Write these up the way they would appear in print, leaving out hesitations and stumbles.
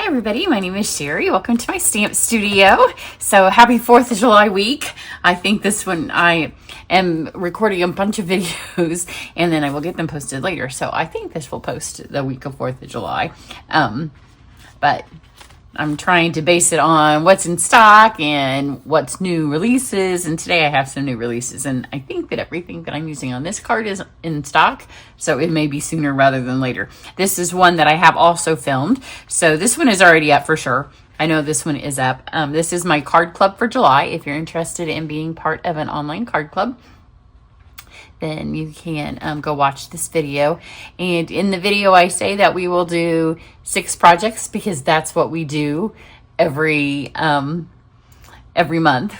Hi everybody, my name is Sherry. Welcome to my stamp studio. So happy 4th of July week. I think this one I am recording a bunch of videos and then I will get them posted later. So I think this will post the week of 4th of July. But I'm trying to base it on what's in stock and what's new releases. And today I have some new releases. And I think that everything that I'm using on this card is in stock. So it may be sooner rather than later. This is one that I have also filmed. So this one is already up for sure. I know this one is up. This is my card club for July. If you're interested in being part of an online card club, then you can go watch this video. And in the video, I say that we will do 6 projects because that's what we do every month.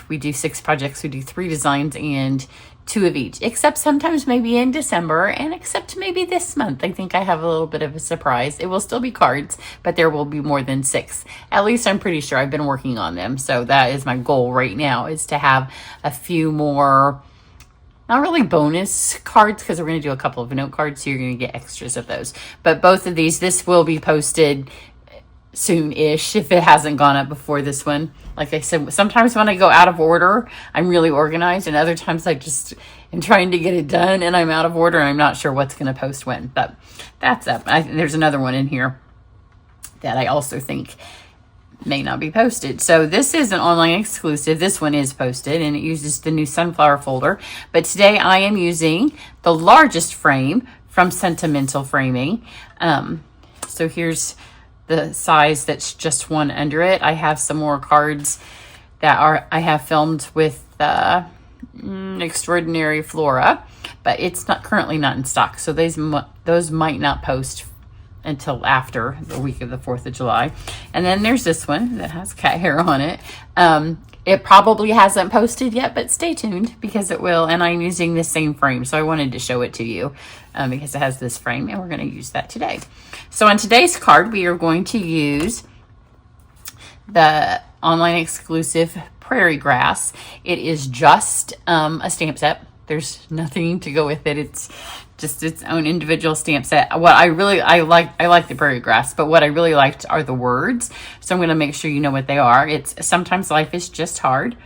We do 6 projects. We do 3 designs and 2 of each, except sometimes maybe in December and except maybe this month. I think I have a little bit of a surprise. It will still be cards, but there will be more than 6. At least I'm pretty sure. I've been working on them. So that is my goal right now, is to have a few more, not really bonus cards, because we're going to do a couple of note cards, so you're going to get extras of those. But both of these, this will be posted soon-ish if it hasn't gone up before this one. Like I said, sometimes when I go out of order, I'm really organized, and other times I just am trying to get it done and I'm out of order and I'm not sure what's going to post when. But that's up. There's another one in here that I also think may not be posted. So this is an online exclusive. This one is posted and it uses the new sunflower folder. But today I am using the largest frame from Sentimental Framing. So here's the size that's just one under it. I have some more cards that I have filmed with Extraordinary Flora, but it's not currently not in stock. So those might not post until after the week of the 4th of July. And then there's this one that has cat hair on it. It probably hasn't posted yet, but stay tuned because it will. And I'm using the same frame, so I wanted to show it to you because it has this frame, and we're going to use that today. So on today's card, we are going to use the online exclusive Prairie Grass. It is just a stamp set. There's nothing to go with it. It's just its own individual stamp set. What I like the Prairie Grass, but what I really liked are the words. So I'm going to make sure you know what they are. It's Sometimes Life is Just Hard.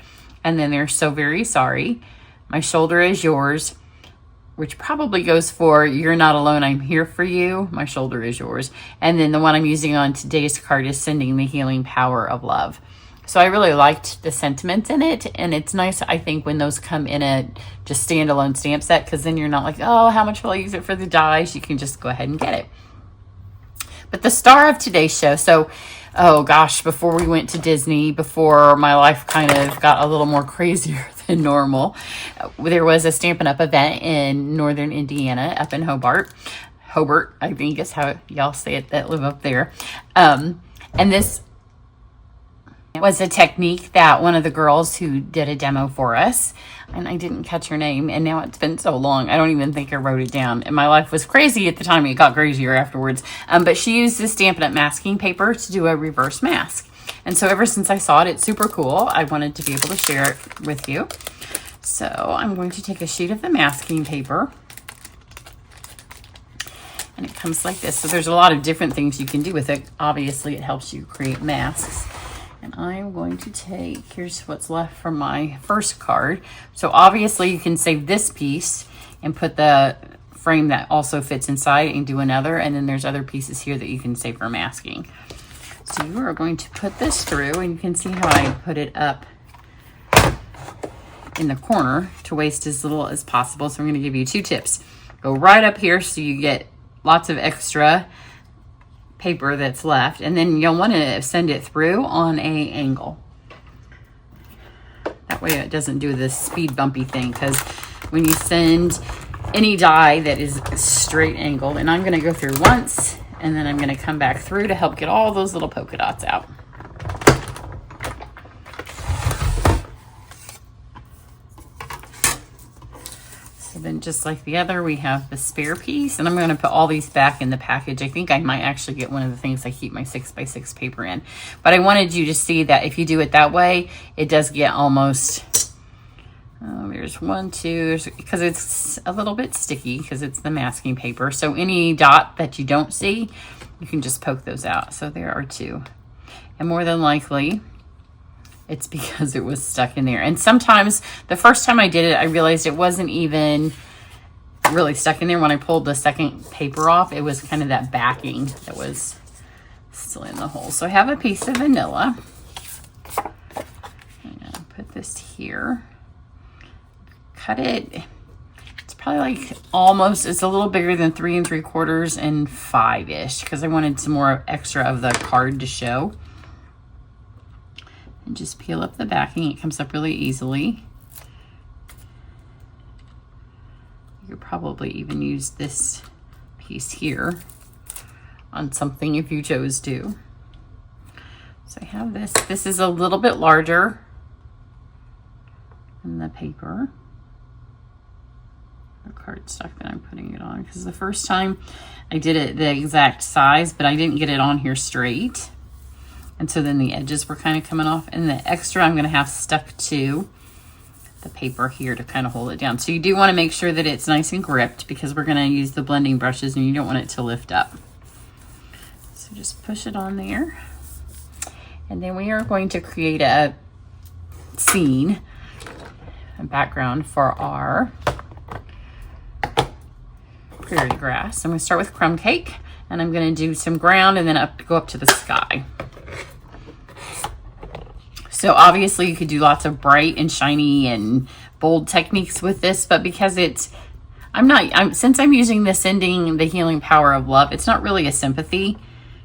And then there's So Very Sorry. My Shoulder is Yours, which probably goes for You're Not Alone, I'm Here for You. My Shoulder is Yours. And then the one I'm using on today's card is Sending the Healing Power of Love. So I really liked the sentiments in it, and it's nice, I think, when those come in a just standalone stamp set, because then you're not like, oh, how much will I use it for the dies? You can just go ahead and get it. But the star of today's show, so, oh gosh, before we went to Disney, before my life kind of got a little more crazier than normal, there was a Stampin' Up! Event in northern Indiana, up in Hobart. Hobart, I think is how y'all say it that live up there. And this was a technique that one of the girls who did a demo for us, and I didn't catch her name, and now it's been so long I don't even think I wrote it down, and my life was crazy at the time. It got crazier afterwards. But she used this Stampin' Up! Masking paper to do a reverse mask, and so ever since I saw it, it's super cool. I wanted to be able to share it with you. So I'm going to take a sheet of the masking paper, and it comes like this. So there's a lot of different things you can do with it. Obviously it helps you create masks. And I'm going to take, here's what's left from my first card. So obviously you can save this piece and put the frame that also fits inside and do another. And then there's other pieces here that you can save for masking. So you are going to put this through, and you can see how I put it up in the corner to waste as little as possible. So I'm going to give you 2 tips. Go right up here so you get lots of extra paper that's left, and then you'll want to send it through on a angle. That way it doesn't do this speed bumpy thing, because when you send any die that is straight angled, and I'm going to go through once and then I'm going to come back through to help get all those little polka dots out. So then, just like the other, we have the spare piece, and I'm going to put all these back in the package. I think I might actually get one of the things I keep my 6x6 paper in, but I wanted you to see that if you do it that way, it does get almost, there's 1, 2, because it's a little bit sticky because it's the masking paper. So any dot that you don't see, you can just poke those out. So there are 2. And more than likely, it's because it was stuck in there. And sometimes, the first time I did it, I realized it wasn't even really stuck in there. When I pulled the second paper off, it was kind of that backing that was still in the hole. So I have a piece of vanilla. I'm gonna put this here. Cut it. It's probably like almost, it's a little bigger than 3 3/4 and 5-ish, because I wanted some more extra of the card to show. And just peel up the backing. It comes up really easily. You could probably even use this piece here on something if you chose to. So I have this. This is a little bit larger than the paper, the cardstock that I'm putting it on, because the first time I did it the exact size, but I didn't get it on here straight. And so then the edges were kind of coming off, and the extra I'm going to have stuck to the paper here to kind of hold it down. So you do want to make sure that it's nice and gripped, because we're going to use the blending brushes and you don't want it to lift up. So just push it on there. And then we are going to create a scene, a background for our prairie grass. I'm going to start with crumb cake, and I'm going to do some ground and then go up to the sky. So obviously you could do lots of bright and shiny and bold techniques with this, but because it's, since I'm using the Sending the Healing Power of Love, it's not really a sympathy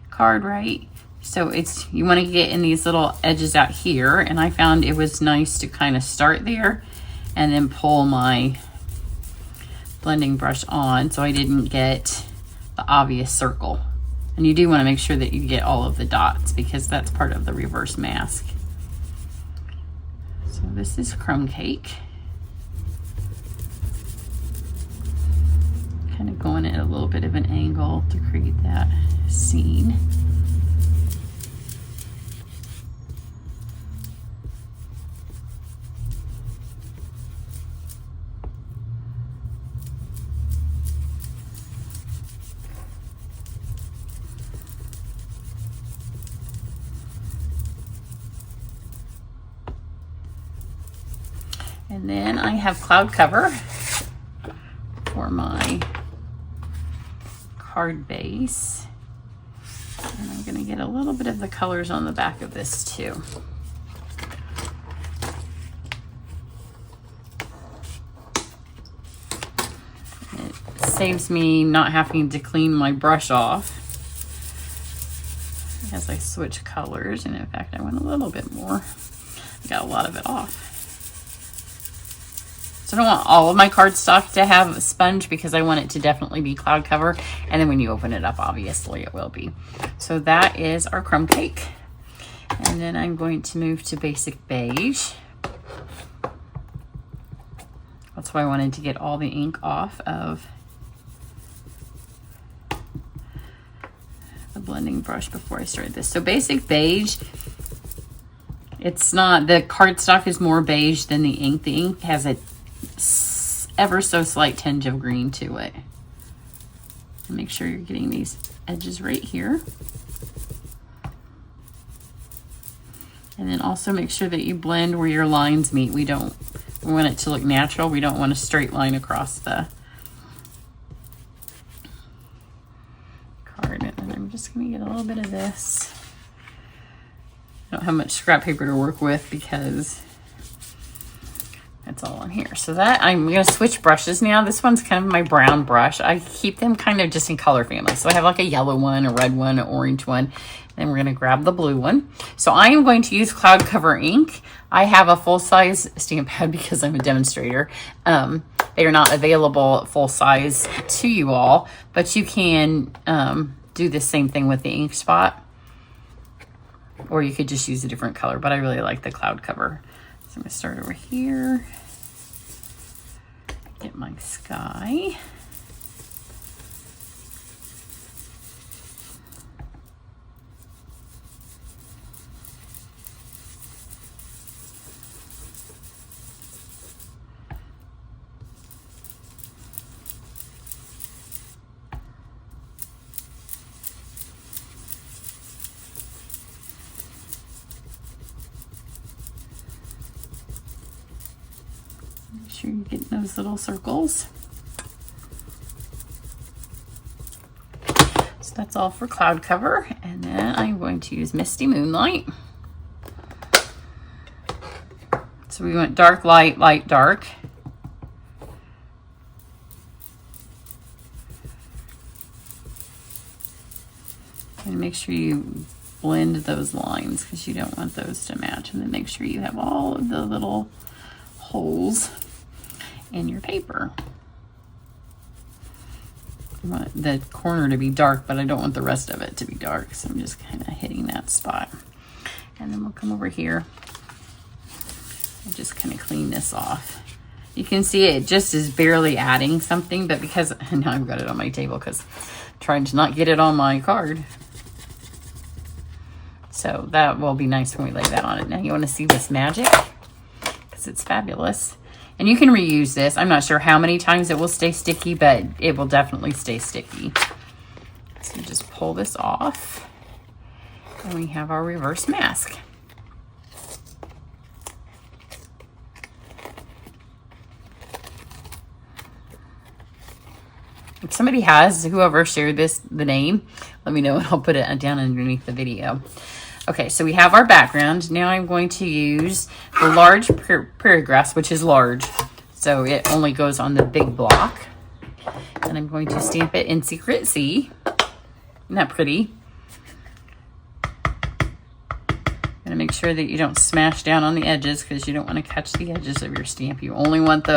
card, right? So it's, you want to get in these little edges out here, and I found it was nice to kind of start there and then pull my blending brush on so I didn't get the obvious circle. And you do want to make sure that you get all of the dots, because that's part of the reverse mask. So this is crumb cake. Kind of going at a little bit of an angle to create that scene. And then I have cloud cover for my card base. And I'm going to get a little bit of the colors on the back of this too. It saves me not having to clean my brush off as I switch colors. And in fact, I went a little bit more. I got a lot of it off. So I don't want all of my cardstock to have a sponge, because I want it to definitely be cloud cover. And then when you open it up, obviously it will be. So that is our crumb cake. And then I'm going to move to basic beige. That's why I wanted to get all the ink off of the blending brush before I started this. So basic beige, it's not, the cardstock is more beige than the ink. The ink has a ever so slight tinge of green to it. And make sure you're getting these edges right here. And then also make sure that you blend where your lines meet. We want it to look natural. We don't want a straight line across the card. And then I'm just going to get a little bit of this. I don't have much scrap paper to work with because it's all on here. So that, I'm going to switch brushes now. This one's kind of my brown brush. I keep them kind of just in color families. So I have like a yellow one, a red one, an orange one. Then we're going to grab the blue one. So I am going to use Cloud Cover ink. I have a full-size stamp pad because I'm a demonstrator. They are not available full-size to you all, but you can do the same thing with the ink spot. Or you could just use a different color, but I really like the Cloud Cover. So I'm going to start over here. Get my sky. sure you get those little circles. So that's all for cloud cover. And then I'm going to use Misty Moonlight. So we went dark, light, light, dark. And make sure you blend those lines because you don't want those to match. And then make sure you have all of the little holes in your paper. I want the corner to be dark, but I don't want the rest of it to be dark. So I'm just kind of hitting that spot. And then we'll come over here and just kind of clean this off. You can see it just is barely adding something, but because now I've got it on my table because I'm trying to not get it on my card. So that will be nice when we lay that on it. Now you want to see this magic because it's fabulous. And you can reuse this. I'm not sure how many times it will stay sticky, but it will definitely stay sticky. So just pull this off and we have our reverse mask. If somebody has, whoever shared this, the name, let me know and I'll put it down underneath the video. Okay, so we have our background. Now I'm going to use the large prairie grass, which is large. So it only goes on the big block. And I'm going to stamp it in Secret C. Isn't that pretty? Gonna make sure that you don't smash down on the edges because you don't want to catch the edges of your stamp. You only want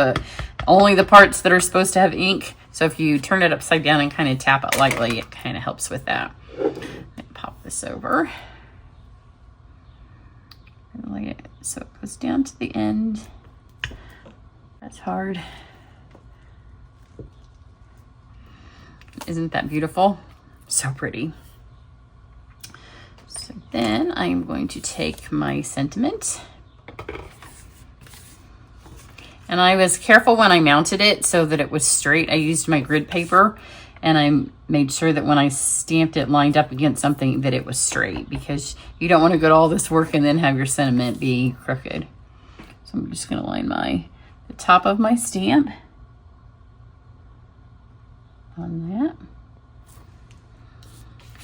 only the parts that are supposed to have ink. So if you turn it upside down and kind of tap it lightly, it kind of helps with that. Pop this over. And lay it so it goes down to the end. That's hard. Isn't that beautiful? So pretty. So then I'm going to take my sentiment. And I was careful when I mounted it so that it was straight. I used my grid paper and I made sure that when I stamped it lined up against something that it was straight because you don't want to go to all this work and then have your sentiment be crooked. So I'm just going to line the top of my stamp on that.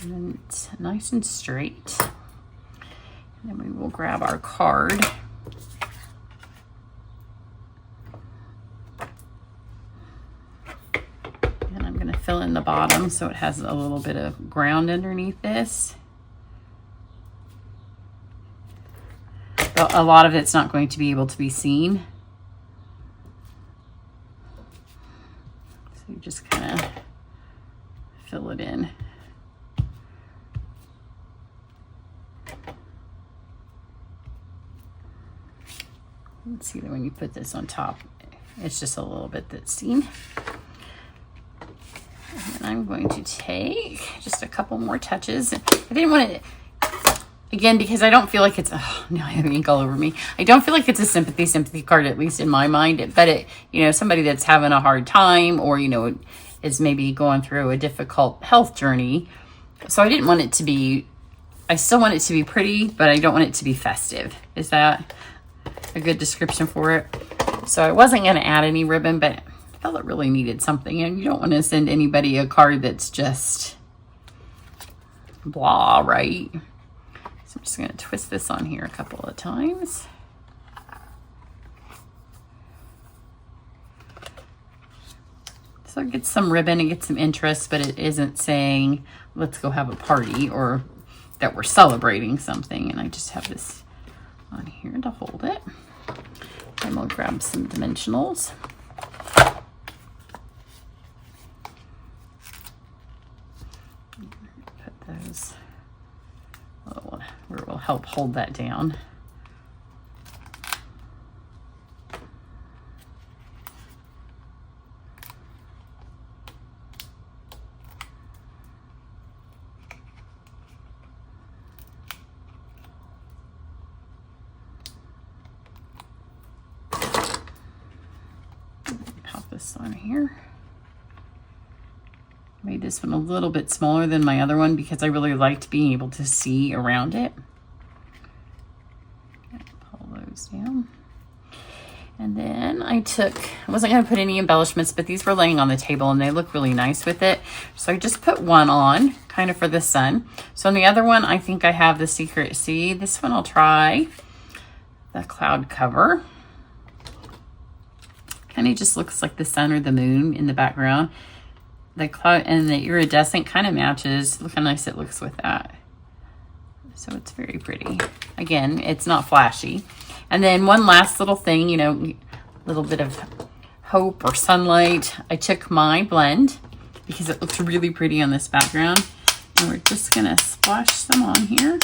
And then it's nice and straight. And then we will grab our card. And I'm going to fill in the bottom so it has a little bit of ground underneath this. But a lot of it's not going to be able to be seen. So you just kind of fill it in. Let's see that when you put this on top, it's just a little bit that's seen. And then I'm going to take just a couple more touches. I didn't want to, again, because I don't feel like it's, oh, now I have ink all over me. I don't feel like it's a sympathy card, at least in my mind. But it, you know, somebody that's having a hard time or, you know, is maybe going through a difficult health journey. So I didn't want it to be, I still want it to be pretty, but I don't want it to be festive. Is that a good description for it? So I wasn't going to add any ribbon, but I felt it really needed something. And you don't want to send anybody a card that's just blah, right? So I'm just going to twist this on here a couple of times. So it gets some ribbon, it gets some interest, but it isn't saying, let's go have a party or that we're celebrating something. And I just have this on here to hold it. And we'll grab some dimensionals. Put those, where it will help hold that down. On here. Made this one a little bit smaller than my other one because I really liked being able to see around it. Pull those down. And then I wasn't going to put any embellishments, but these were laying on the table and they look really nice with it. So I just put one on, kind of for the sun. So on the other one, I think I have the Secret Sea. This one I'll try the cloud cover. Kind of just looks like the sun or the moon in the background. The cloud and the iridescent kind of matches. Look how nice it looks with that. So it's very pretty. Again, it's not flashy. And then one last little thing, you know, a little bit of hope or sunlight. I took my blend because it looks really pretty on this background. And we're just gonna splash some on here.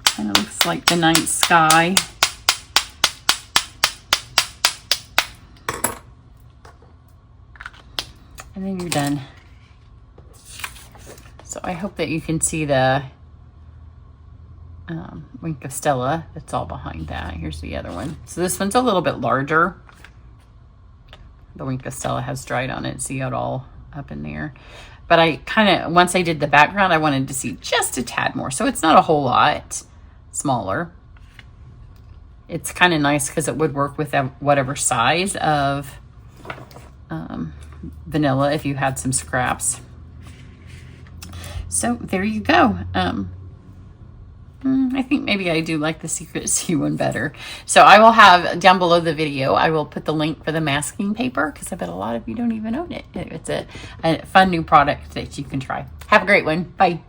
Kind of looks like the night sky. And then you're done. So I hope that you can see the Wink of Stella that's all behind that. Here's the other one. So this one's a little bit larger. The Wink of Stella has dried on it. See how it all up in there. But I kind of, once I did the background, I wanted to see just a tad more. So it's not a whole lot smaller. It's kind of nice because it would work with whatever size of vanilla if you had some scraps. So there you go. I think maybe I do like the Secret Sea one better. So I will have down below the video, I will put the link for the masking paper because I bet a lot of you don't even own it. It's a fun new product that you can try. Have a great one. Bye.